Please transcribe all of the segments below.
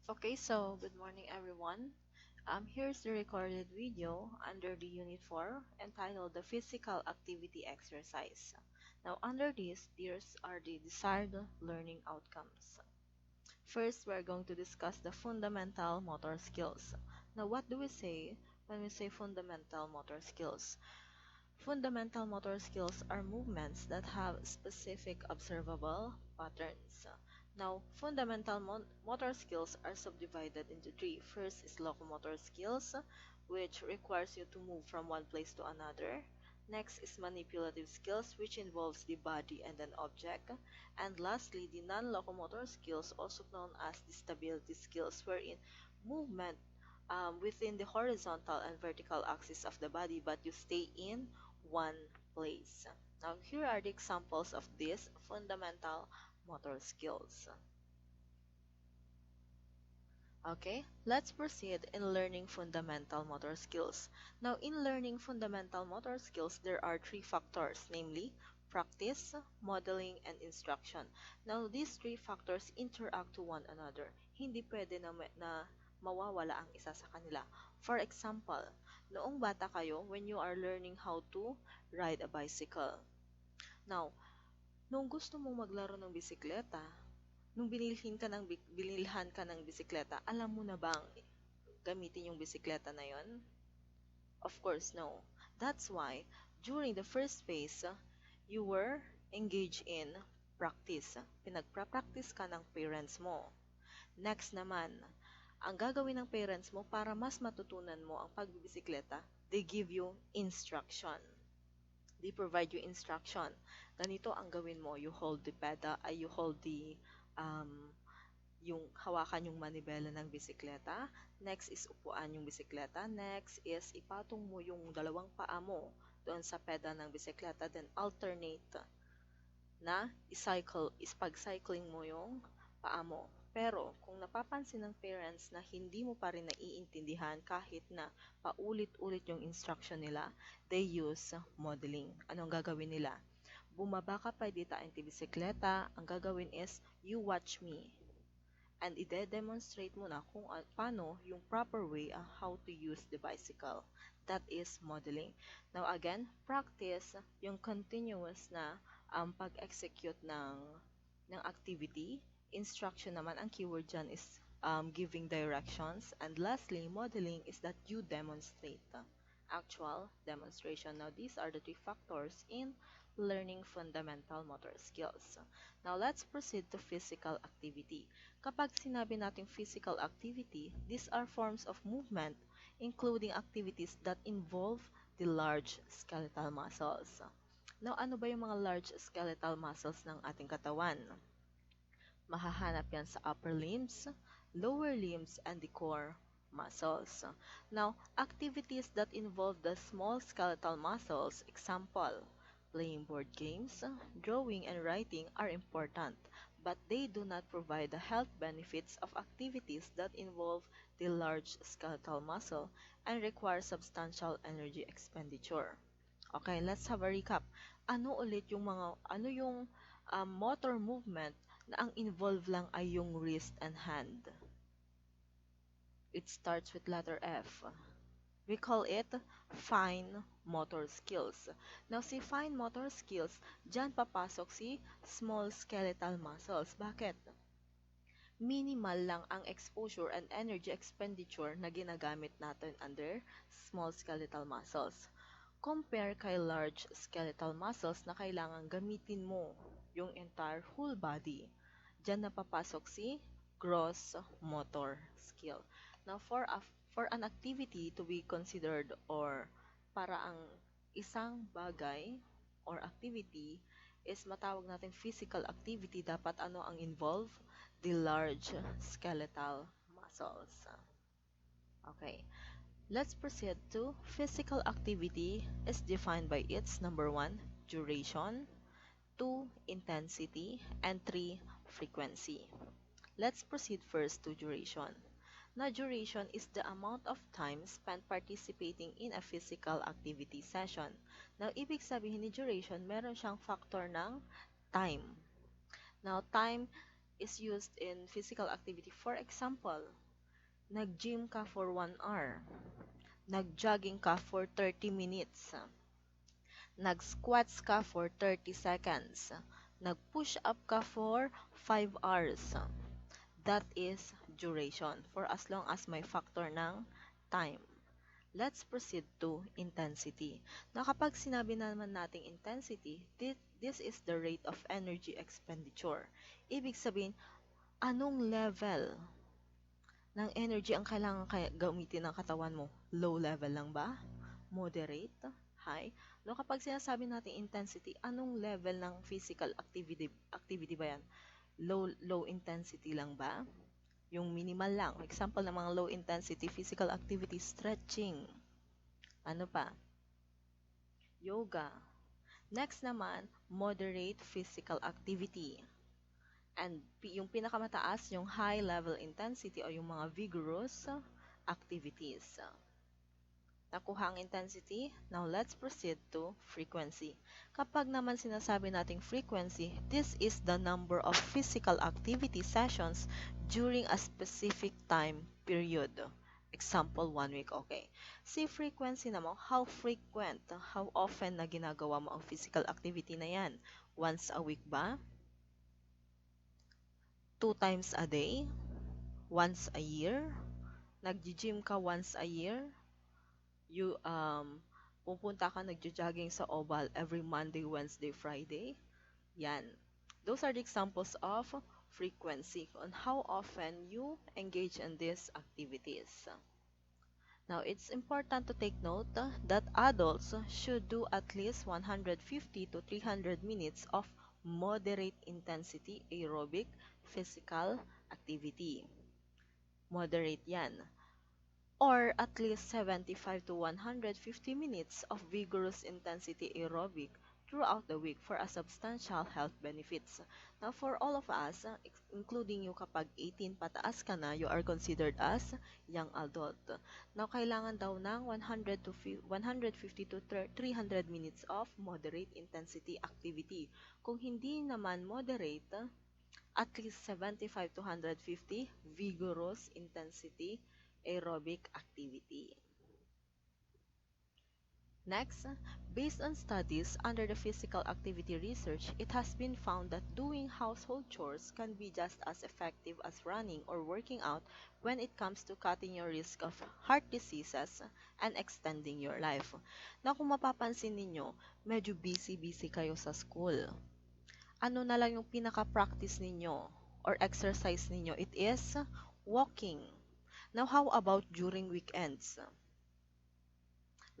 Okay, so good morning everyone. Here's the recorded video under the Unit 4 entitled the Physical Activity Exercise. Now under this, these are the desired learning outcomes. First, we're going to discuss the fundamental motor skills. Now what do we say when we say fundamental motor skills? Fundamental motor skills are movements that have specific observable patterns. Now, fundamental motor skills are subdivided into three. First is locomotor skills, which requires you to move from one place to another. Next is manipulative skills, which involves the body and an object. And lastly, the non-locomotor skills, also known as the stability skills, wherein movement within the horizontal and vertical axis of the body, but you stay in one place. Now, here are the examples of these fundamental motor skills. Okay, let's proceed in learning fundamental motor skills. Now, in learning fundamental motor skills, there are three factors, namely practice, modeling, and instruction. Now, these three factors interact to one another. Hindi pwede na mawawala ang isa sa kanila. For example, noong bata kayo, when you are learning how to ride a bicycle. Now, nung gusto mong maglaro ng bisikleta, nung binilhan ka ng bisikleta, alam mo na bang gamitin yung bisikleta na yon? Of course, no. That's why, during the first phase, you were engaged in practice. Pinagpa-practice ka ng parents mo. Next naman, ang gagawin ng parents mo para mas matutunan mo ang pagbibisikleta, they give you instruction. They provide you instruction. Ganito ang gawin mo. You hold the pedal, you hold the yung hawakan yung manibela ng bisikleta. Next is upuan yung bisikleta. Next is ipatong mo yung dalawang paa mo doon sa pedal ng bisikleta. Then alternate na pag-cycling mo yung paa mo. Pero kung napapansin ng parents na hindi mo pa rin naiintindihan kahit na paulit-ulit yung instruction nila, they use modeling. Anong gagawin nila? Bumaba ka pa dito ang bisikleta, ang gagawin is, you watch me. And ide-demonstrate mo na kung paano yung proper way how to use the bicycle. That is modeling. Now again, practice yung continuous na pag-execute ng activity. Instruction naman, ang keyword dyan is giving directions. And lastly, modeling is that you demonstrate actual demonstration. Now, these are the three factors in learning fundamental motor skills. Now, let's proceed to physical activity. Kapag sinabi nating physical activity, these are forms of movement, including activities that involve the large skeletal muscles. Now, ano ba yung mga large skeletal muscles ng ating katawan? Mahahanap yan sa upper limbs, lower limbs, and the core muscles. Now, activities that involve the small skeletal muscles, example, playing board games, drawing, and writing are important, but they do not provide the health benefits of activities that involve the large skeletal muscle and require substantial energy expenditure. Okay, let's have a recap. Ano yung motor movement na ang involved lang ay yung wrist and hand? It starts with letter F. We call it fine motor skills. Now, si fine motor skills, dyan papasok si small skeletal muscles. Bakit? Minimal lang ang exposure and energy expenditure na ginagamit natin under small skeletal muscles. Compare kay large skeletal muscles na kailangan gamitin mo yung entire whole body. Diyan napapasok si gross motor skill. Now, for an activity to be considered or para ang isang bagay or activity is matawag natin physical activity, dapat ano ang involve? The large skeletal muscles. Okay. Let's proceed to physical activity is defined by its number 1, duration, 2, intensity, and 3, frequency. Let's proceed first to duration. Now, duration is the amount of time spent participating in a physical activity session. Now, ibig sabihin ni duration, meron siyang factor ng time. Now, time is used in physical activity. For example, nag-gym ka for 1 hour, nag-jogging ka for 30 minutes, nag-squats ka for 30 seconds, nag-push up ka for 5 hours. That is duration for as long as may factor ng time. Let's proceed to intensity. Now, kapag sinabi naman nating intensity, this is the rate of energy expenditure. Ibig sabihin, anong level ng energy ang kailangan gamitin ng katawan mo? Low level lang ba? Moderate? High? No, kapag sinasabi natin intensity, anong level ng physical activity ba yan? Low intensity lang ba? Yung minimal lang. Example ng mga low intensity physical activity, stretching. Ano pa? Yoga. Next naman, moderate physical activity. And yung pinakamataas, yung high level intensity o yung mga vigorous activities. Nakuha ang intensity? Now let's proceed to frequency. Kapag naman sinasabi nating frequency, this is the number of physical activity sessions during a specific time period. Example, 1 week, okay. Si frequency naman, how frequent, how often na ginagawa mo ang physical activity na yan? Once a week ba? 2 times a day? Once a year? Nag-gym ka once a year? You pupunta ka nagjo-jogging sa oval every Monday, Wednesday, Friday. Yan. Those are the examples of frequency on how often you engage in these activities. Now, it's important to take note that adults should do at least 150 to 300 minutes of moderate intensity aerobic physical activity. Moderate yan. Or at least 75 to 150 minutes of vigorous intensity aerobic throughout the week for a substantial health benefits. Now, for all of us, including you kapag 18 pataas ka na, you are considered as young adult. Now, kailangan daw ng 150 to 300 minutes of moderate intensity activity. Kung hindi naman moderate, at least 75 to 150 vigorous intensity aerobic activity. Next, based on studies under the physical activity research, it has been found that doing household chores can be just as effective as running or working out when it comes to cutting your risk of heart diseases and extending your life. Na kung mapapansin ninyo, medyo busy-busy kayo sa school. Ano na lang yung pinaka-practice ninyo or exercise ninyo? It is walking. Now, how about during weekends?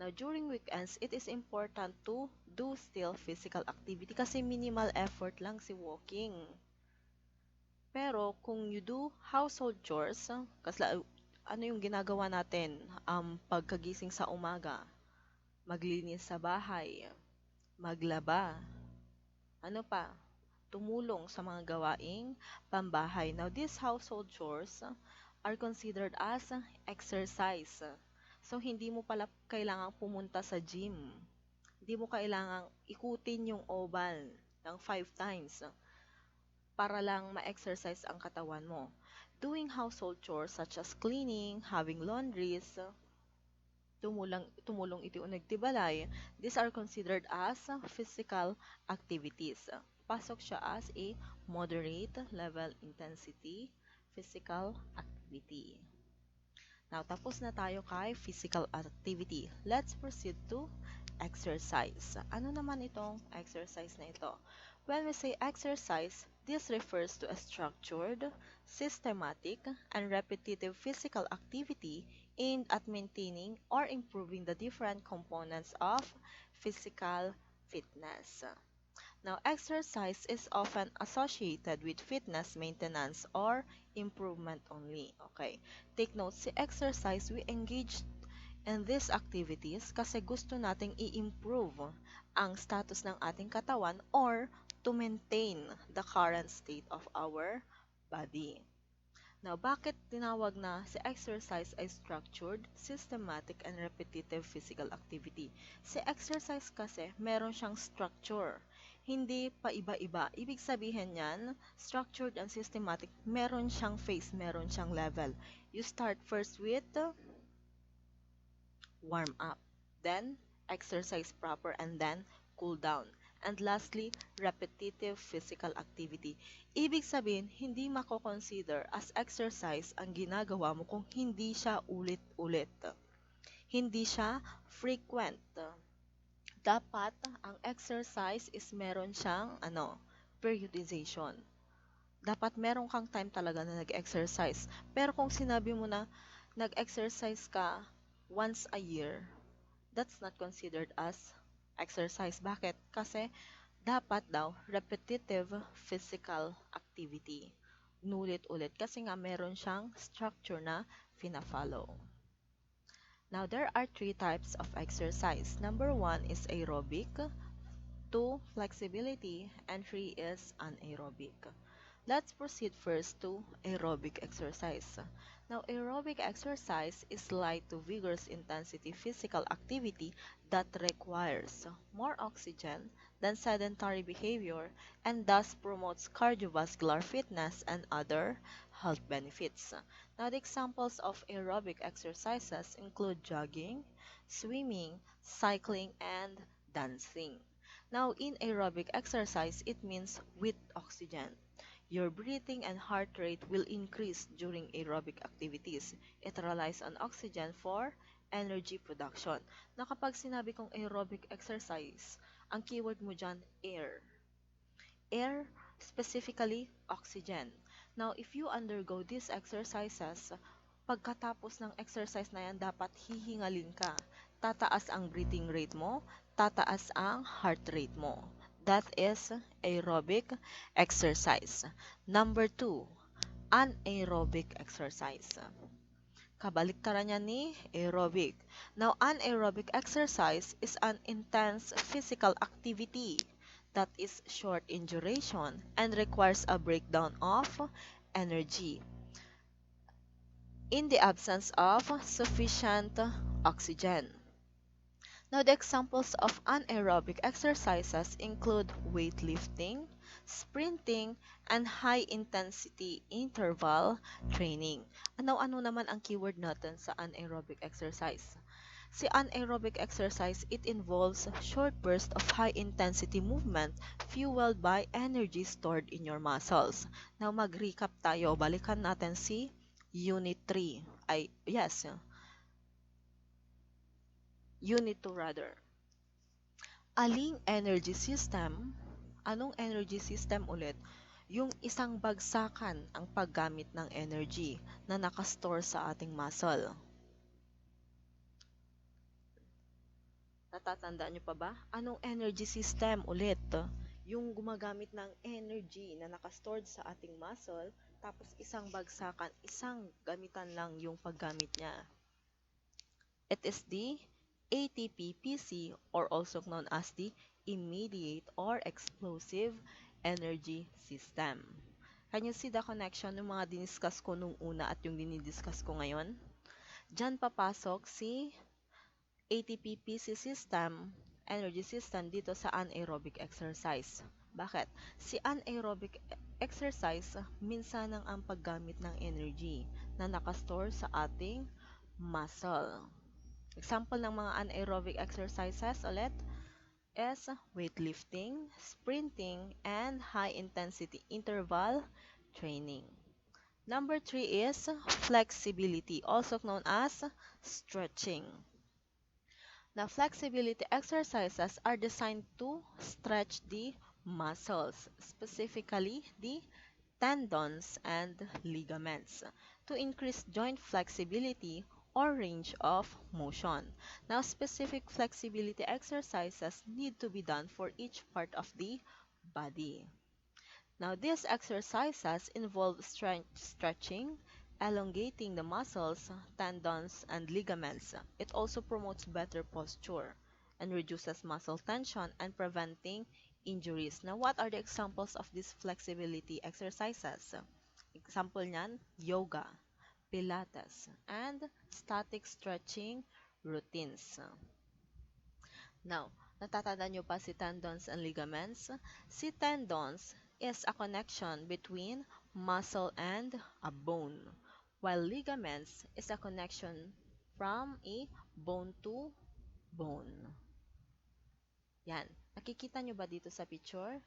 Now, during weekends, it is important to do still physical activity kasi minimal effort lang si walking. Pero, kung you do household chores, kasi ano yung ginagawa natin pagkagising sa umaga? Maglinis sa bahay, maglaba, ano pa? Tumulong sa mga gawaing pambahay. Now, these household chores are considered as exercise. So, hindi mo pala kailangang pumunta sa gym. Hindi mo kailangang ikutin yung oval ng 5 times para lang ma-exercise ang katawan mo. Doing household chores such as cleaning, having laundries, tumulong iti nagtibalay, these are considered as physical activities. Pasok siya as a moderate level intensity physical activity. Now, tapos na tayo kay physical activity. Let's proceed to exercise. Ano naman itong exercise na ito? When we say exercise, this refers to a structured, systematic, and repetitive physical activity aimed at maintaining or improving the different components of physical fitness. Now, exercise is often associated with fitness maintenance or improvement only. Okay. Take note, si exercise, we engage in these activities kasi gusto nating i-improve ang status ng ating katawan or to maintain the current state of our body. Now, bakit tinawag na si exercise ay structured, systematic, and repetitive physical activity? Si exercise kasi, meron siyang structure. Hindi pa iba-iba. Ibig sabihin yan, structured and systematic, meron siyang phase, meron siyang level. You start first with warm up, then exercise proper, and then cool down. And lastly, repetitive physical activity. Ibig sabihin, hindi mako-consider as exercise ang ginagawa mo kung hindi siya ulit-ulit. Hindi siya frequent. Dapat ang exercise is meron siyang periodization. Dapat meron kang time talaga na nag-exercise. Pero kung sinabi mo na nag-exercise ka once a year, that's not considered as exercise. Bakit? Kasi dapat daw repetitive physical activity. Nulit-ulit kasi nga meron siyang structure na fina-follow. Now, there are three types of exercise. Number one is aerobic, two, flexibility, and three is anaerobic. Let's proceed first to aerobic exercise. Now, aerobic exercise is light to vigorous intensity physical activity that requires more oxygen than sedentary behavior and thus promotes cardiovascular fitness and other health benefits. Now, the examples of aerobic exercises include jogging, swimming, cycling, and dancing. Now, in aerobic exercise, it means with oxygen. Your breathing and heart rate will increase during aerobic activities. It relies on oxygen for energy production. Na kapag sinabi kong aerobic exercise, ang keyword mo dyan, air. Air, specifically oxygen. Now, if you undergo these exercises, pagkatapos ng exercise na yan, dapat hihingalin ka. Tataas ang breathing rate mo, tataas ang heart rate mo. That is aerobic exercise. Number two, anaerobic exercise. Kabaliktaran niya ni aerobic. Now, anaerobic exercise is an intense physical activity that is short in duration and requires a breakdown of energy in the absence of sufficient oxygen. Now, the examples of anaerobic exercises include weightlifting, sprinting, and high-intensity interval training. Ano-ano naman ang keyword natin sa anaerobic exercise? Si anaerobic exercise, it involves short bursts of high-intensity movement fueled by energy stored in your muscles. Now, mag-recap tayo. Balikan natin si Unit 3. Unit 2 rather. Aling energy system? Anong energy system ulit? Yung isang bagsakan ang paggamit ng energy na nakastore sa ating muscle. Natatandaan nyo pa ba? Anong energy system ulit? Yung gumagamit ng energy na nakastored sa ating muscle, tapos isang bagsakan, isang gamitan lang yung paggamit niya. It is the ATP-PC, or also known as the immediate or explosive energy system. Can you see the connection ng mga diniscuss ko nung una at yung dinidiscuss ko ngayon? Diyan papasok si ATP-PC system, energy system dito sa anaerobic exercise. Bakit? Si anaerobic exercise, minsan ang paggamit ng energy na nakastore sa ating muscle. Example ng mga anaerobic exercises ulit is weightlifting, sprinting, and high-intensity interval training. Number 3 is flexibility, also known as stretching. Now, flexibility exercises are designed to stretch the muscles, specifically the tendons and ligaments, to increase joint flexibility or range of motion. Now, specific flexibility exercises need to be done for each part of the body. Now, these exercises involve stretching, elongating the muscles, tendons, and ligaments. It also promotes better posture and reduces muscle tension and preventing injuries. Now, what are the examples of these flexibility exercises? Example niyan, yoga, pilates, and static stretching routines. Now, Natatandaan nyo pa si tendons and ligaments? Si tendons is a connection between muscle and a bone, while ligaments is a connection from a bone to bone. Yan. Nakikita nyo ba dito sa picture?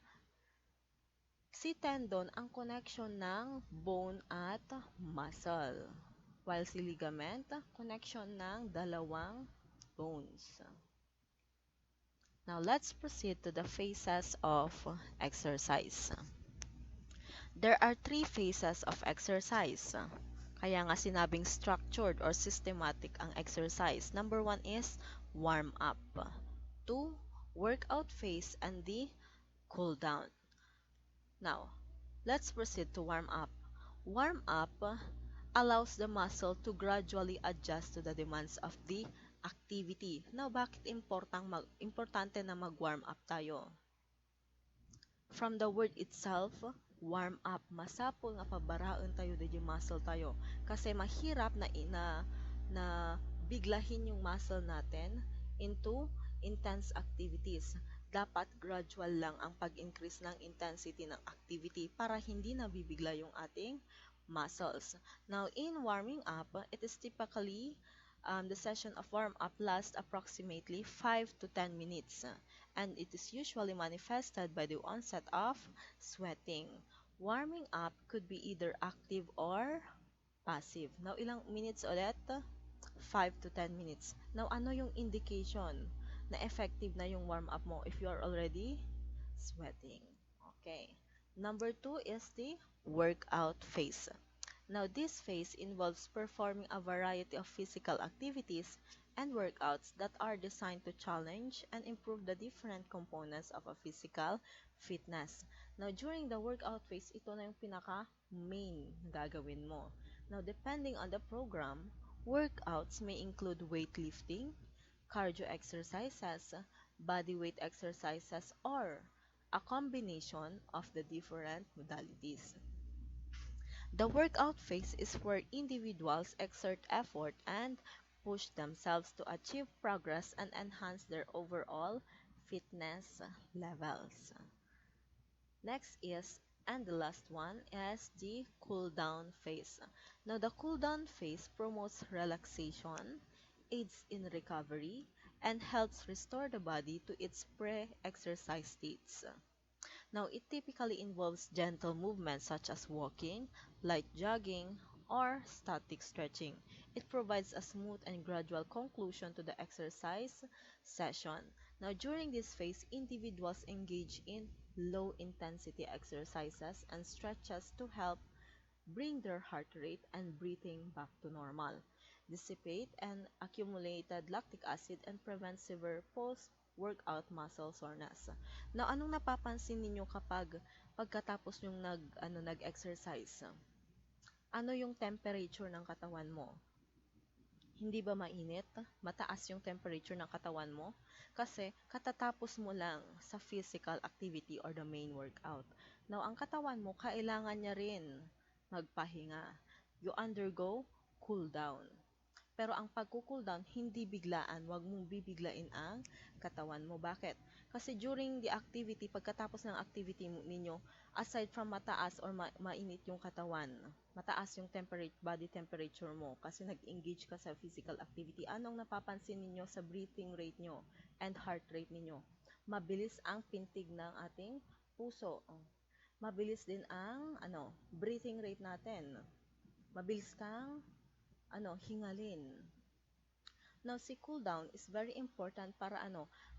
Si tendon ang connection ng bone at muscle, while si ligament, connection ng dalawang bones. Now, let's proceed to the phases of exercise. There are 3 phases of exercise. Kaya nga sinabing structured or systematic ang exercise. Number 1 is warm-up. 2, workout phase, and the cool-down. Now, let's proceed to warm-up. Warm-up allows the muscle to gradually adjust to the demands of the activity. Now, bakit importante na mag-warm up tayo? From the word itself, warm up, masapol nga pabaraon tayo di muscle tayo. Kasi mahirap na biglahin yung muscle natin into intense activities. Dapat gradual lang ang pag-increase ng intensity ng activity para hindi nabibigla yung ating muscles. Now, in warming up, it is typically the session of warm-up lasts approximately 5 to 10 minutes, and it is usually manifested by the onset of sweating. Warming up could be either active or passive. Now, ilang minutes ulit? 5 to 10 minutes. Now, ano yung indication na effective na yung warm-up mo if you are already sweating? Okay. Number 2 is the workout phase. Now, this phase involves performing a variety of physical activities and workouts that are designed to challenge and improve the different components of a physical fitness. Now, during the workout phase, ito na yung pinaka-main na gagawin mo. Now, depending on the program, workouts may include weightlifting, cardio exercises, body weight exercises, or a combination of the different modalities. The workout phase is where individuals exert effort and push themselves to achieve progress and enhance their overall fitness levels. Next is, and the last one, is the cool-down phase. Now, the cool-down phase promotes relaxation, aids in recovery, and helps restore the body to its pre-exercise states. Now, it typically involves gentle movements such as walking, light jogging, or static stretching. It provides a smooth and gradual conclusion to the exercise session. Now, during this phase, individuals engage in low-intensity exercises and stretches to help bring their heart rate and breathing back to normal, dissipate and accumulated lactic acid, and prevent severe post-workout muscle soreness. Now, anong napapansin ninyo kapag pagkatapos yung nag-exercise? Ano yung temperature ng katawan mo? Hindi ba mainit? Mataas yung temperature ng katawan mo? Kasi katatapos mo lang sa physical activity or the main workout. Now, ang katawan mo, kailangan niya rin magpahinga. You undergo cool down. Pero ang pagko-cool down, hindi biglaan. Huwag mong bibiglain ang katawan mo. Bakit? Kasi during the activity, pagkatapos ng activity ninyo, aside from mataas or mainit yung katawan, mataas yung body temperature mo kasi nag-engage ka sa physical activity, anong napapansin ninyo sa breathing rate nyo and heart rate ninyo? Mabilis ang pintig ng ating puso. Mabilis din ang breathing rate natin. Mabilis kang hingalin. Now, si cool down is very important para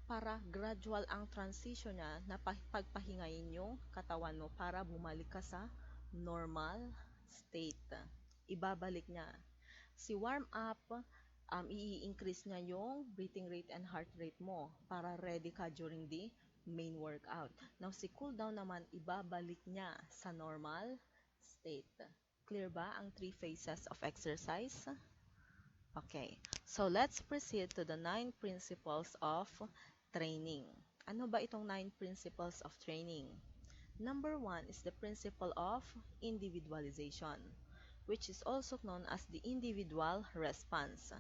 para gradual ang transition niya na pagpahingayin yung katawan mo para bumalik ka sa normal state. Ibabalik niya. Si warm up, i-increase niya yung breathing rate and heart rate mo para ready ka during the main workout. Now, si cool down naman, ibabalik niya sa normal state. Clear ba ang 3 phases of exercise? Okay, so let's proceed to the 9 principles of training. Ano ba itong 9 principles of training? Number 1 is the principle of individualization. which is also known as the individual response.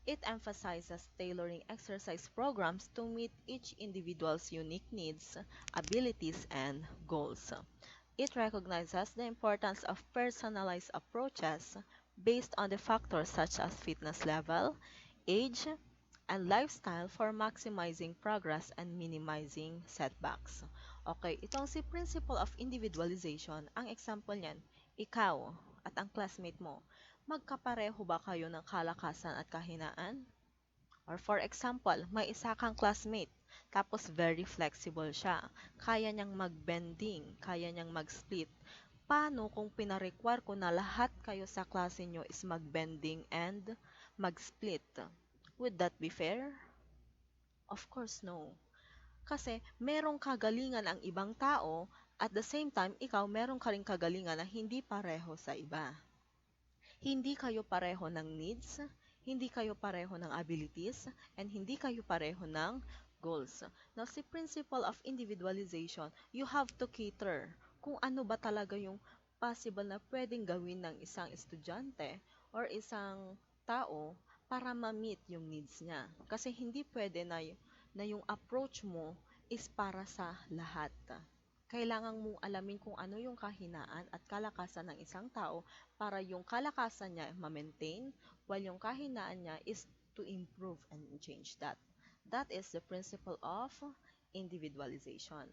It emphasizes tailoring exercise programs to meet each individual's unique needs, abilities, and goals. It recognizes the importance of personalized approaches based on the factors such as fitness level, age, and lifestyle for maximizing progress and minimizing setbacks. Okay, itong si principle of individualization, ang example niyan, ikaw at ang classmate mo, magkapareho ba kayo ng kalakasan at kahinaan? Or for example, may isa kang classmate, tapos very flexible siya. Kaya niyang mag-bending, kaya niyang mag-split. Paano kung pinarequire ko na lahat kayo sa klase niyo is mag-bending and mag-split? Would that be fair? Of course, no. Kasi merong kagalingan ang ibang tao, at the same time, ikaw meron ka ring kagalingan na hindi pareho sa iba. Hindi kayo pareho ng needs, hindi kayo pareho ng abilities, and hindi kayo pareho ng goals. Now, si principle of individualization, you have to cater kung ano ba talaga yung possible na pwedeng gawin ng isang estudyante or isang tao para ma-meet yung needs niya. Kasi hindi pwede na yung approach mo is para sa lahat. Kailangan mong alamin kung ano yung kahinaan at kalakasan ng isang tao para yung kalakasan niya ma-maintain, while yung kahinaan niya is to improve and change that. That is the principle of individualization.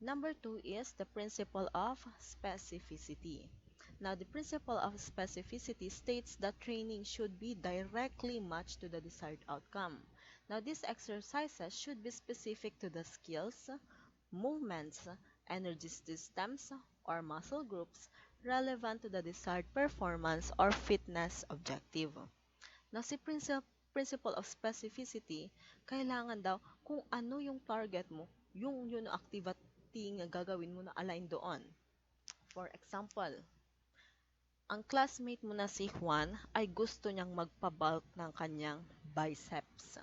Number two is the principle of specificity. Now, the principle of specificity states that training should be directly matched to the desired outcome. Now, these exercises should be specific to the skills, movements, energy systems, or muscle groups relevant to the desired performance or fitness objective. Na si principle of specificity, kailangan daw kung ano yung target mo, yung activity nga gagawin mo na align doon. For example, ang classmate mo na si Juan ay gusto niyang magpabulk ng kanyang biceps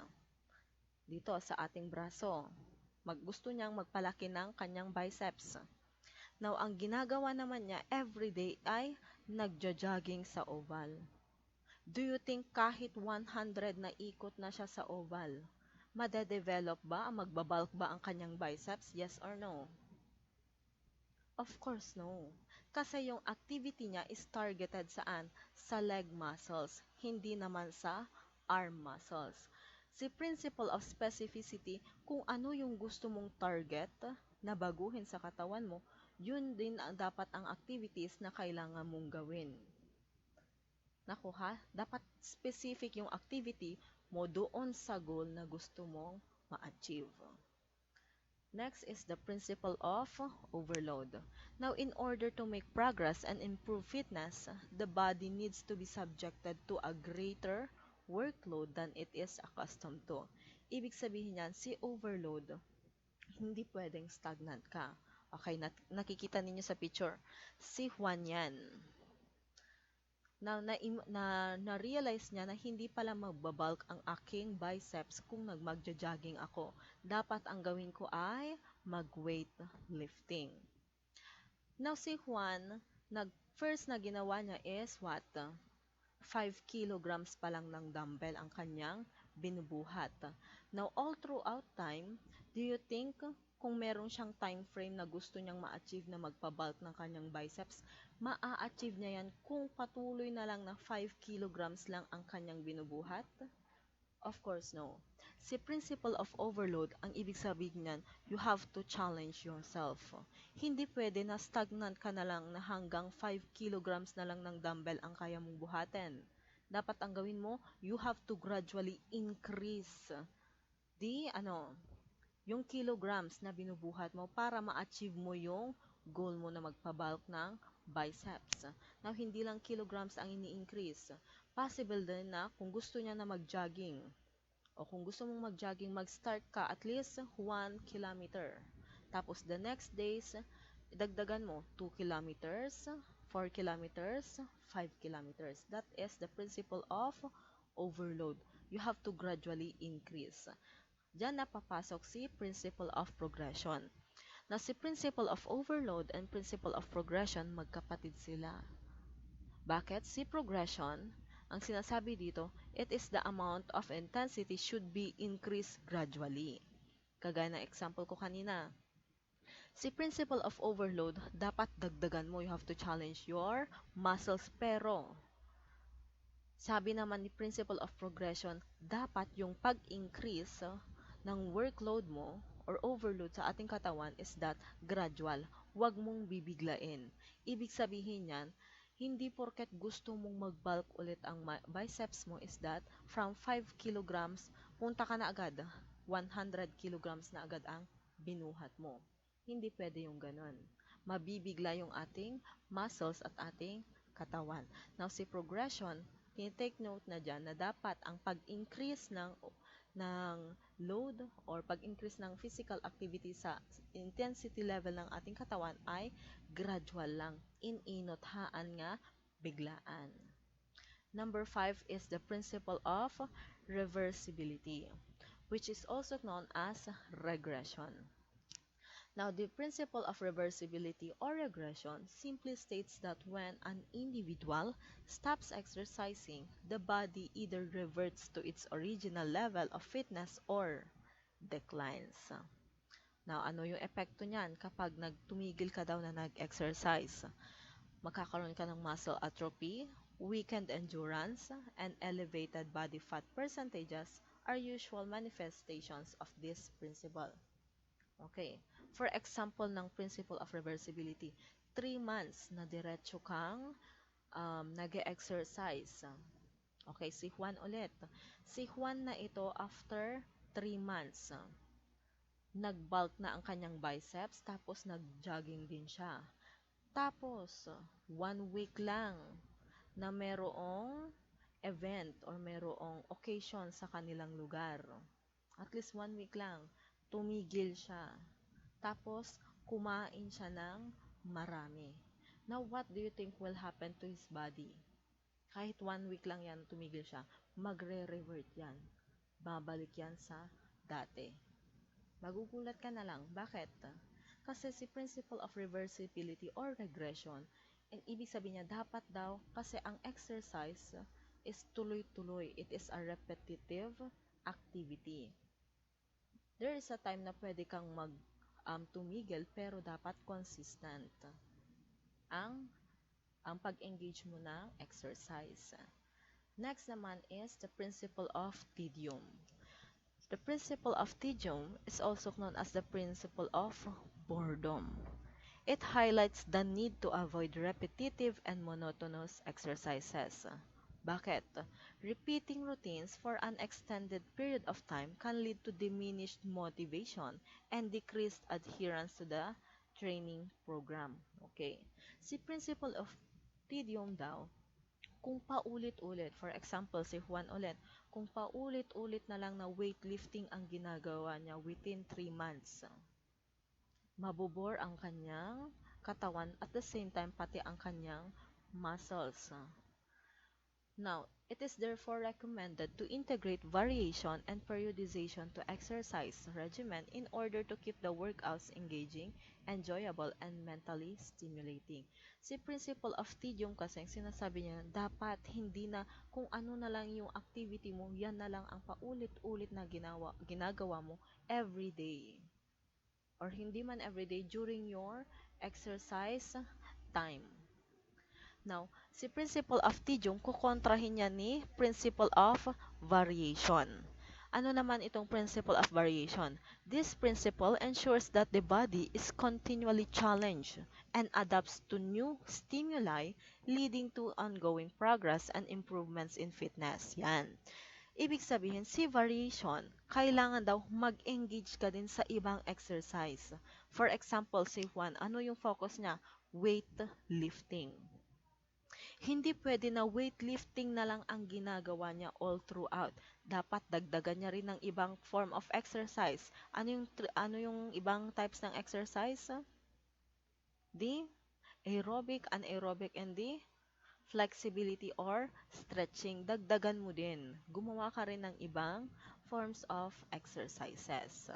dito sa ating braso. Gusto niyang magpalaki ng kanyang biceps. Now, ang ginagawa naman niya everyday ay nagja-jogging sa oval. Do you think kahit 100 na ikot na siya sa oval, madedevelop ba, magbabalk ba ang kanyang biceps? Yes or no? Of course, no. Kasi yung activity niya is targeted saan? Sa leg muscles, hindi naman sa arm muscles. Si principle of specificity, kung ano yung gusto mong target na baguhin sa katawan mo, yun din ang dapat ang activities na kailangan mong gawin. Naku ha, dapat specific yung activity mo doon sa goal na gusto mong ma-achieve. Next is the principle of overload. Now, in order to make progress and improve fitness, the body needs to be subjected to a greater workload than it is accustomed to. Ibig sabihin yan, si overload, hindi pwedeng stagnant ka. Okay, nakikita ninyo sa picture. Si Juan yan. Na-realize niya na hindi pala magbabalk ang aking biceps kung magja-jogging ako. Dapat ang gawin ko ay mag-weight lifting. Now, si Juan, first na ginawa niya is what? 5 kilograms pa lang ng dumbbell ang kanyang binubuhat. Now, all throughout time, do you think kung meron siyang time frame na gusto niyang ma-achieve na magpa-bulk ng kanyang biceps, maa-achieve niya yan kung patuloy na lang na 5 kilograms lang ang kanyang binubuhat? Of course, no. Si principle of overload, ang ibig sabihin niyan, you have to challenge yourself. Hindi pwede na stagnant ka na lang na hanggang 5 kilograms na lang ng dumbbell ang kaya mong buhatin. Dapat ang gawin mo, you have to gradually increase yung kilograms na binubuhat mo para ma-achieve mo yung goal mo na magpa-bulk ng biceps. Now, hindi lang kilograms ang ini-increase. Possible din na kung gusto niya na mag-jogging, o kung gusto mong mag-jogging, mag-start ka at least 1 kilometer. Tapos the next days, dagdagan mo 2 kilometers, 4 kilometers, 5 kilometers. That is the principle of overload. You have to gradually increase. Diyan napapasok si principle of progression. Na si principle of overload and principle of progression, magkapatid sila. Bakit? Si progression, ang sinasabi dito, it is the amount of intensity should be increased gradually. Kagaya ng example ko kanina, si principle of overload, dapat dagdagan mo. You have to challenge your muscles. Pero, sabi naman ni principle of progression, dapat yung pag-increase ng workload mo or overload sa ating katawan is that gradual. Huwag mong bibiglain. Ibig sabihin yan, hindi porket gusto mong mag-bulk ulit ang biceps mo is that from 5 kilograms, punta ka na agad, 100 kilograms na agad ang binuhat mo. Hindi pwede yung ganun. Mabibigla yung ating muscles at ating katawan. Now, si progression, take note na dyan na dapat ang pag-increase ng load or pag-increase ng physical activity sa intensity level ng ating katawan ay gradual lang. Inothaan nga biglaan. Number 5 is the principle of reversibility, which is also known as regression. Now, the principle of reversibility or regression simply states that when an individual stops exercising, the body either reverts to its original level of fitness or declines. Now, ano yung epekto niyan kapag nagtumigil ka daw na nag-exercise? Magkakaroon ka ng muscle atrophy, weakened endurance, and elevated body fat percentages are usual manifestations of this principle. Okay. For example ng principle of reversibility, 3 months na diretso kang nag-exercise. Okay, si Juan ulit. Si Juan na ito after 3 months. Nag-bulk na ang kanyang biceps, tapos nag-jogging din siya. Tapos, 1 week lang na merong event or merong occasion sa kanilang lugar. At least 1 week lang, tumigil siya. Tapos, kumain siya ng marami. Now, what do you think will happen to his body? Kahit 1 week lang yan, tumigil siya, magre-revert yan. Babalik yan sa dati. Magugulat ka na lang. Bakit? Kasi si principle of reversibility or regression, and ibig sabihin niya, dapat daw, kasi ang exercise is tuloy-tuloy. It is a repetitive activity. There is a time na pwede kang tumigil, pero dapat consistent ang pag-engage mo ng exercise. Next naman is the principle of tedium. The principle of tedium is also known as the principle of boredom. It highlights the need to avoid repetitive and monotonous exercises. Bakit? Repeating routines for an extended period of time can lead to diminished motivation and decreased adherence to the training program. Okay. Si principle of tedium daw, kung paulit-ulit, for example, si Juan ulit, kung paulit-ulit na lang na weightlifting ang ginagawa niya within 3 months, mabobore ang kanyang katawan at the same time pati ang kanyang muscles. Now, it is therefore recommended to integrate variation and periodization to exercise regimen in order to keep the workouts engaging, enjoyable, and mentally stimulating. Si principle of tedium kasi sinasabi niya, dapat hindi na kung ano na lang yung activity mo, yan na lang ang paulit-ulit na ginagawa mo every day. Or hindi man every day, during your exercise time. Now, si principle of tedium, kukontrahin niya ni principle of variation. Ano naman itong principle of variation? This principle ensures that the body is continually challenged and adapts to new stimuli, leading to ongoing progress and improvements in fitness. Yan. Ibig sabihin, si variation, kailangan daw mag-engage ka din sa ibang exercise. For example, si Juan, ano yung focus niya? Weightlifting. Hindi pwede na weightlifting na lang ang ginagawa niya all throughout. Dapat dagdagan niya rin ng ibang form of exercise. Ano yung ibang types ng exercise? The aerobic, anaerobic, and the flexibility or stretching. Dagdagan mo din. Gumawa ka rin ng ibang forms of exercises.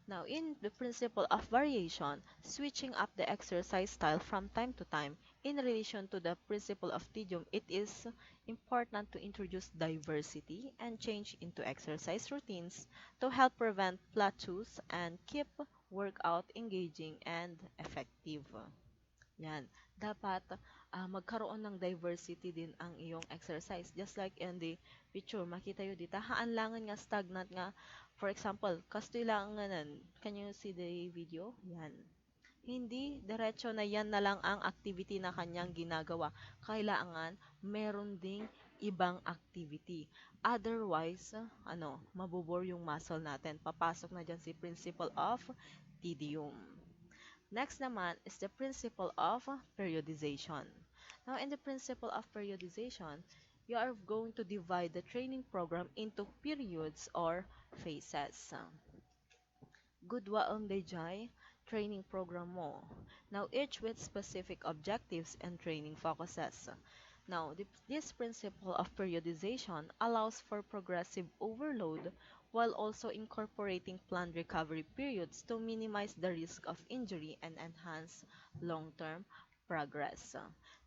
Now, in the principle of variation, switching up the exercise style from time to time, in relation to the principle of tedium, it is important to introduce diversity and change into exercise routines to help prevent plateaus and keep workout engaging and effective. Yan. Dapat magkaroon ng diversity din ang iyong exercise. Just like in the picture, makita yun dito, haanlangan nga stagnant nga. For example, kastilanganan. Can you see the video? Yan. Hindi, diretso na yan na lang ang activity na kanyang ginagawa. Kailangan meron ding ibang activity. Otherwise, mabubore yung muscle natin. Papasok na dyan si principle of tedium. Next naman is the principle of periodization. Now, in the principle of periodization, you are going to divide the training program into periods or phases. Gudwa ang dayjay training program mo. Now, each with specific objectives and training focuses. Now, this principle of periodization allows for progressive overload while also incorporating planned recovery periods to minimize the risk of injury and enhance long-term progress.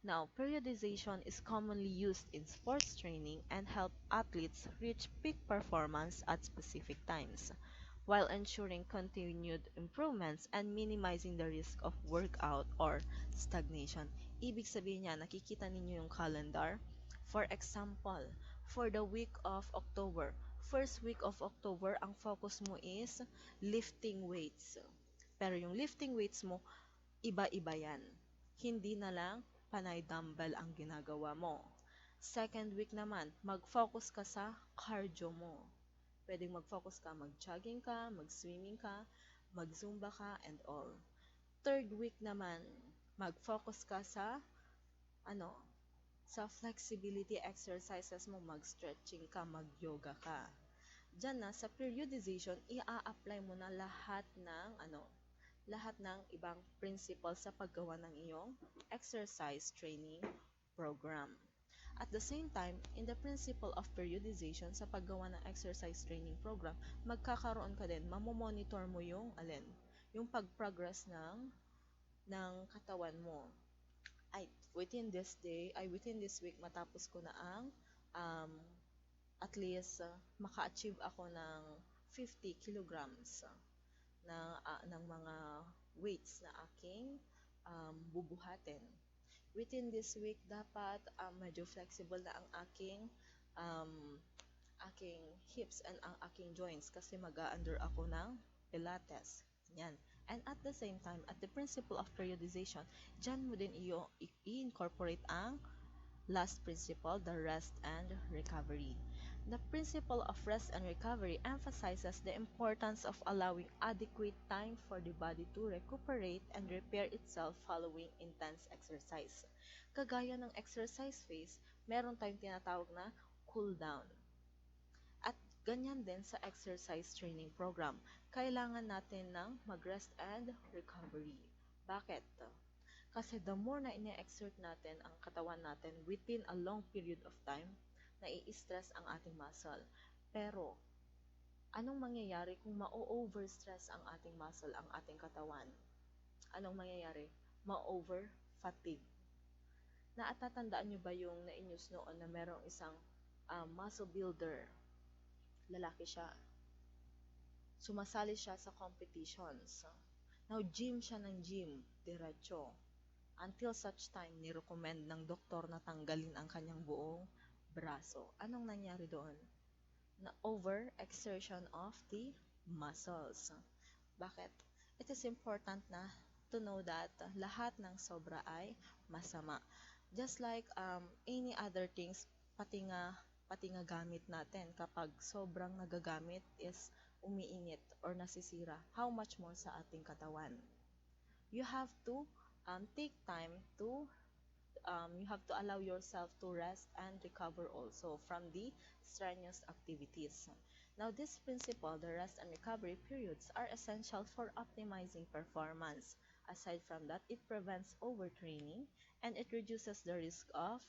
Now, periodization is commonly used in sports training and help athletes reach peak performance at specific times, while ensuring continued improvements and minimizing the risk of workout or stagnation. Ibig sabihin niya, nakikita ninyo yung calendar. For example, for the week of October, first week of October, ang focus mo is lifting weights. Pero yung lifting weights mo, iba-iba yan. Hindi na lang panay dumbbell ang ginagawa mo. Second week naman, mag-focus ka sa cardio mo. Pwedeng mag-focus ka, mag-jogging ka, mag-swimming ka, mag-zumba ka, and all. Third week naman, mag-focus ka sa, sa flexibility exercises mo, mag-stretching ka, mag-yoga ka. Diyan na, sa periodization, i-a-apply mo na lahat ng ibang principles sa paggawa ng iyong exercise training program. At the same time, in the principle of periodization sa paggawa ng exercise training program, magkakaroon ka din, mamomonitor mo yung yung pag-progress ng katawan mo. Within this week, matapos ko na ang at least maka-achieve ako ng 50 kilograms ng mga weights na aking bubuhatin. Within this week, dapat medyo flexible na ang aking hips and ang aking joints kasi mag-a-under ako ng Pilates. Yan. And at the same time, at the principle of periodization, dyan mo din i-incorporate ang last principle, the rest and recovery. The principle of rest and recovery emphasizes the importance of allowing adequate time for the body to recuperate and repair itself following intense exercise. Kagaya ng exercise phase, meron tayong tinatawag na cool down. At ganyan din sa exercise training program. Kailangan natin ng mag-rest and recovery. Bakit? Kasi the more na ine-exert natin ang katawan natin within a long period of time, nai-stress ang ating muscle. Pero, anong mangyayari kung ma-overstress ang ating muscle, ang ating katawan? Anong mangyayari? Ma-over-fatigue. Naatatandaan nyo ba yung na-news noon na merong isang muscle builder? Lalaki siya. Sumasali siya sa competitions. Now, gym siya ng gym, diretso. Until such time, nirecommend ng doktor na tanggalin ang kanyang buong braso. Anong nangyari doon? Na over-exertion of the muscles. Bakit? It is important na to know that lahat ng sobra ay masama. Just like any other things, pati nga gamit natin, kapag sobrang nagagamit is umiinit or nasisira, how much more sa ating katawan? You have to take time to you have to allow yourself to rest and recover also from the strenuous activities. Now, this principle, the rest and recovery periods, are essential for optimizing performance. Aside from that, it prevents overtraining and it reduces the risk of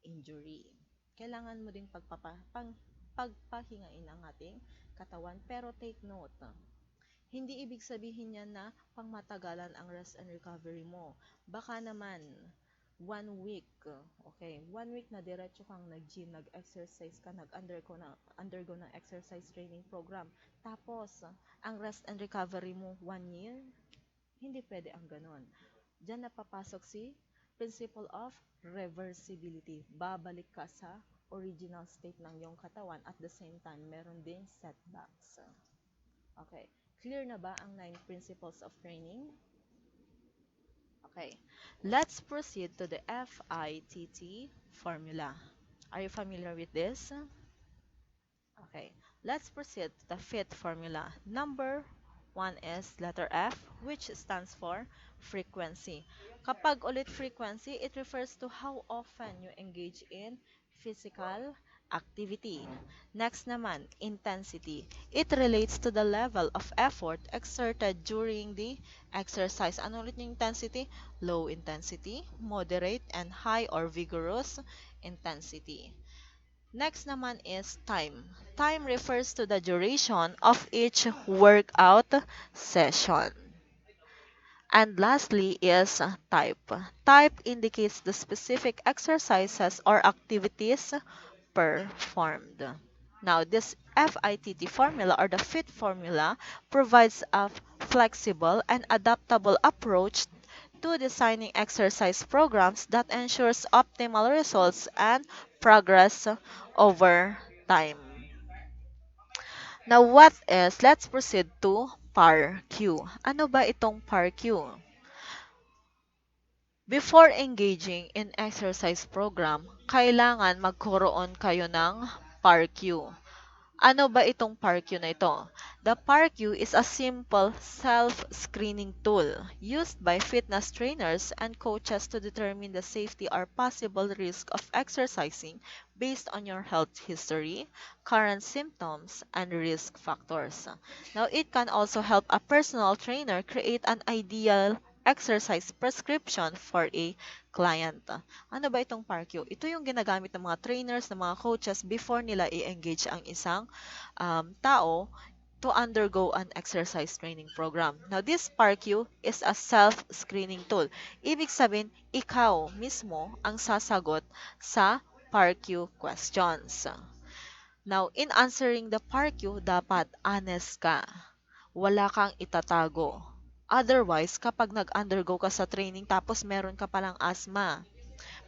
injury. Kailangan mo ding pagpapahingain ang ating katawan, pero take note, Hindi ibig sabihin yan na pangmatagalan ang rest and recovery mo. Baka naman, 1 week, okay, 1 week na diretso kang nag-gym, nag-exercise ka, undergo ng exercise training program. Tapos, ang rest and recovery mo 1 year, hindi pwede ang ganon. Diyan napapasok si principle of reversibility. Babalik ka sa original state ng iyong katawan at the same time, meron ding setbacks. Okay. Clear na ba ang 9 principles of training? Okay. Let's proceed to the FITT formula. Are you familiar with this? Okay. Let's proceed to the FIT formula. Number 1 is letter F, which stands for frequency. Kapag ulit frequency, it refers to how often you engage in physical activity. Next naman, intensity. It relates to the level of effort exerted during the exercise. Ano ulit yung intensity? Low intensity, moderate, and high or vigorous intensity. Next naman is time. Time refers to the duration of each workout session. And lastly is type. Type indicates the specific exercises or activities performed. Now, this FITT formula or the FIT formula provides a flexible and adaptable approach to designing exercise programs that ensures optimal results and progress over time. Now, let's proceed to PAR-Q. Ano ba itong PAR-Q? Before engaging in exercise program, kailangan magkaroon kayo ng PAR-Q. Ano ba itong PAR-Q na ito? The PAR-Q is a simple self-screening tool used by fitness trainers and coaches to determine the safety or possible risk of exercising based on your health history, current symptoms, and risk factors. Now, it can also help a personal trainer create an ideal exercise prescription for a client. Ano ba itong PAR-Q? Ito yung ginagamit ng mga trainers, ng mga coaches before nila i-engage ang isang tao to undergo an exercise training program. Now, this PAR-Q is a self-screening tool. Ibig sabihin, ikaw mismo ang sasagot sa PAR-Q questions. Now, in answering the PAR-Q, dapat honest ka. Wala kang itatago. Otherwise, kapag nag-undergo ka sa training tapos meron ka palang asthma,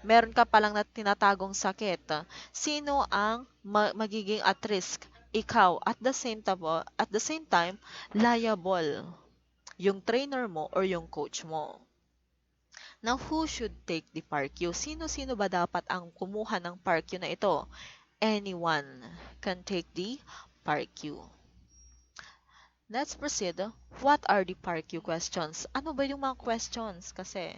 meron ka palang tinatagong sakit, sino ang magiging at risk? Ikaw. At the same time, liable yung trainer mo or yung coach mo. Now, who should take the PAR-Q? Sino-sino ba dapat ang kumuha ng PAR-Q na ito? Anyone can take the PAR-Q. Let's proceed. What are the PAR-Q questions? Ano ba yung mga questions? Kasi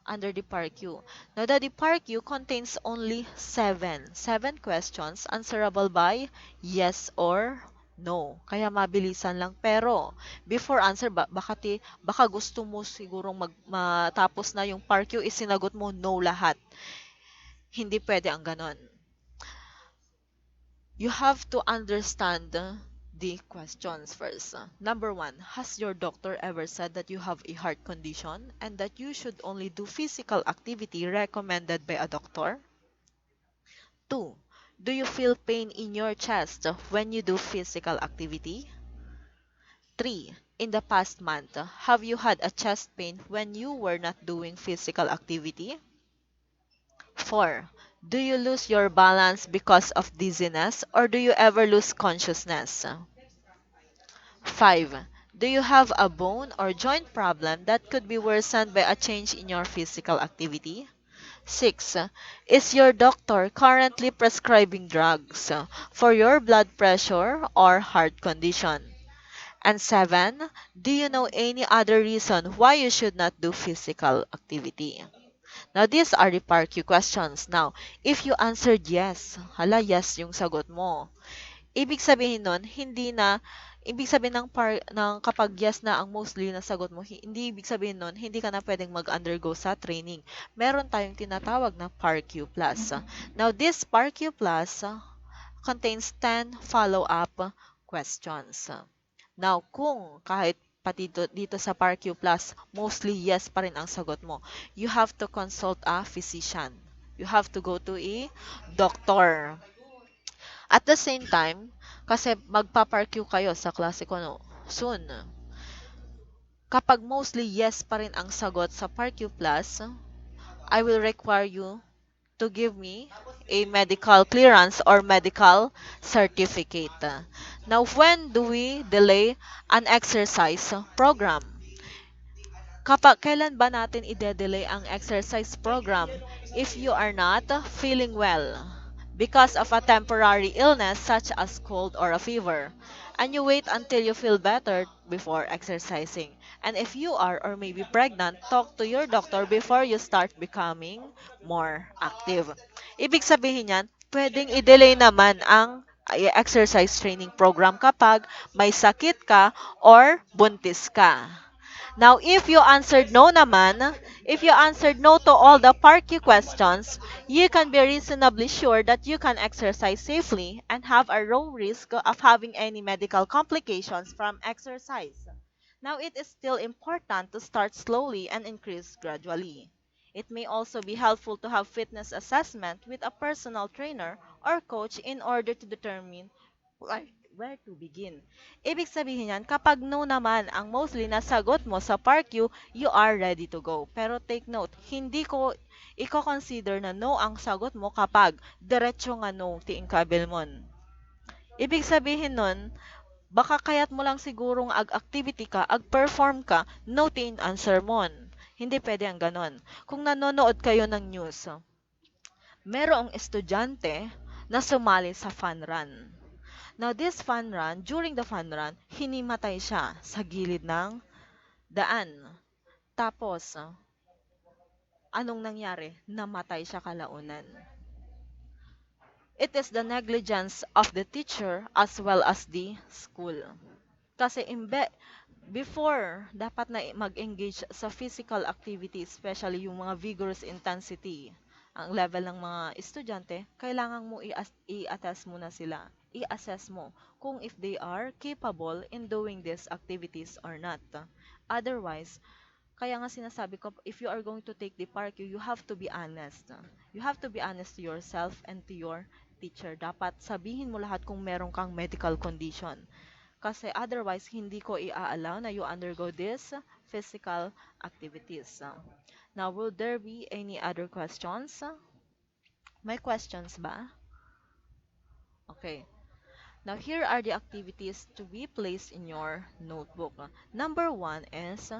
under the PAR-Q. Now, the PAR-Q contains only seven questions answerable by yes or no. Kaya mabilisan lang. Pero, before answer, baka gusto mo sigurong matapos na yung PAR-Q, isinagot mo no lahat. Hindi pwede ang ganon. You have to understand the questions first. Number 1, has your doctor ever said that you have a heart condition and that you should only do physical activity recommended by a doctor? 2, do you feel pain in your chest when you do physical activity? 3, in the past month, have you had a chest pain when you were not doing physical activity? 4, do you lose your balance because of dizziness or do you ever lose consciousness? 5, do you have a bone or joint problem that could be worsened by a change in your physical activity? 6, is your doctor currently prescribing drugs for your blood pressure or heart condition? And 7, do you know any other reason why you should not do physical activity? Now, these are the PAR-Q questions. Now, if you answered yes, yes yung sagot mo. Ibig sabihin nun, ibig sabihin ng kapag yes na ang mostly na sagot mo, hindi ibig sabihin nun, hindi ka na pwedeng mag-undergo sa training. Meron tayong tinatawag na PAR-Q+. Now, this PAR-Q+ contains 10 follow-up questions. Now, kung kahit pati dito sa PARQ Plus, mostly yes pa rin ang sagot mo, you have to consult a physician. You have to go to a doctor. At the same time, kasi magpa-PARQ kayo sa klase ko no, soon. Kapag mostly yes pa rin ang sagot sa PARQ Plus, I will require you to give me a medical clearance or medical certificate. Now, when do we delay an exercise program? Kapag kailan ba natin ide-delay ang exercise program? If you are not feeling well because of a temporary illness such as cold or a fever, and you wait until you feel better before exercising. And if you are or maybe pregnant, talk to your doctor before you start becoming more active. Ibig sabihin yan, pwedeng i-delay naman ang exercise training program kapag may sakit ka or buntis ka. Now, if you answered no to all the PARQ questions, you can be reasonably sure that you can exercise safely and have a low risk of having any medical complications from exercise. Now, it is still important to start slowly and increase gradually. It may also be helpful to have fitness assessment with a personal trainer or coach in order to determine where, where to begin. Ibig sabihin yan, kapag no naman ang mostly na sagot mo sa PARQ, you are ready to go. Pero take note, hindi ko i-consider na no ang sagot mo kapag diretso nga no tiing kabilmon. Ibig sabihin nun, baka kaya't mo lang sigurong ag-activity ka, ag-perform ka, no tin answer mon. Hindi pwede ang ganon. Kung nanonood kayo ng news, merong estudyante na sumali sa fun run. Now, this fun run, during the fun run, hinimatay siya sa gilid ng daan. Tapos, anong nangyari? Namatay siya kalaunan. It is the negligence of the teacher as well as the school. Kasi before, dapat na mag-engage sa physical activity, especially yung mga vigorous intensity, ang level ng mga estudyante, kailangan mo i-assess muna sila. I-assess mo kung if they are capable in doing these activities or not. Otherwise, kaya nga sinasabi ko, if you are going to take the PARQ, you have to be honest. You have to be honest to yourself and to your teacher. Dapat sabihin mo lahat kung meron kang medical condition. Kasi otherwise, hindi ko i-allow na you undergo these physical activities. Now, will there be any other questions? May questions ba? Okay. Now, here are the activities to be placed in your notebook. Number one is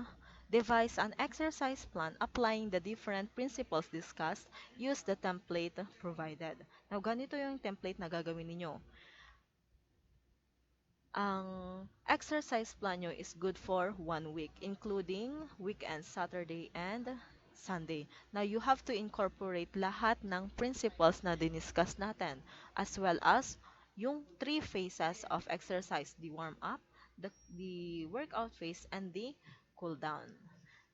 devise an exercise plan applying the different principles discussed. Use the template provided. Now, ganito yung template na gagawin ninyo. Ang exercise plan nyo is good for 1 week, including weekends, Saturday and Sunday. Now, you have to incorporate lahat ng principles na diniscuss natin, as well as yung 3 phases of exercise, the warm-up, the workout phase, and the cool-down.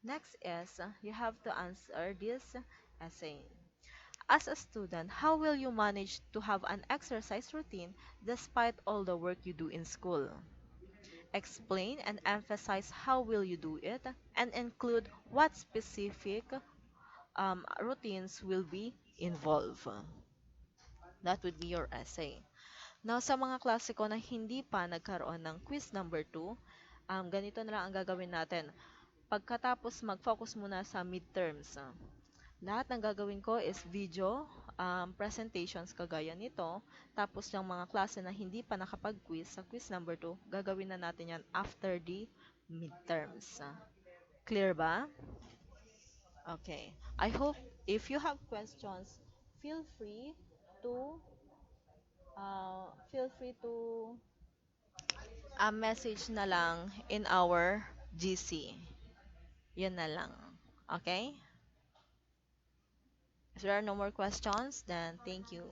Next is, you have to answer this essay. As a student, how will you manage to have an exercise routine despite all the work you do in school? Explain and emphasize how will you do it and include what specific routines will be involved. That would be your essay. Now, sa mga klase ko na hindi pa nagkaroon ng quiz number 2, ganito na lang ang gagawin natin. Pagkatapos, mag-focus muna sa midterms. Lahat ng gagawin ko is video, presentations kagaya nito. Tapos yung mga klase na hindi pa nakapag-quiz, sa quiz number 2, gagawin na natin yan after the midterms. Clear ba? Okay. I hope if you have questions, feel free to message na lang in our GC. Yun na lang. Okay? If there are no more questions, then thank you.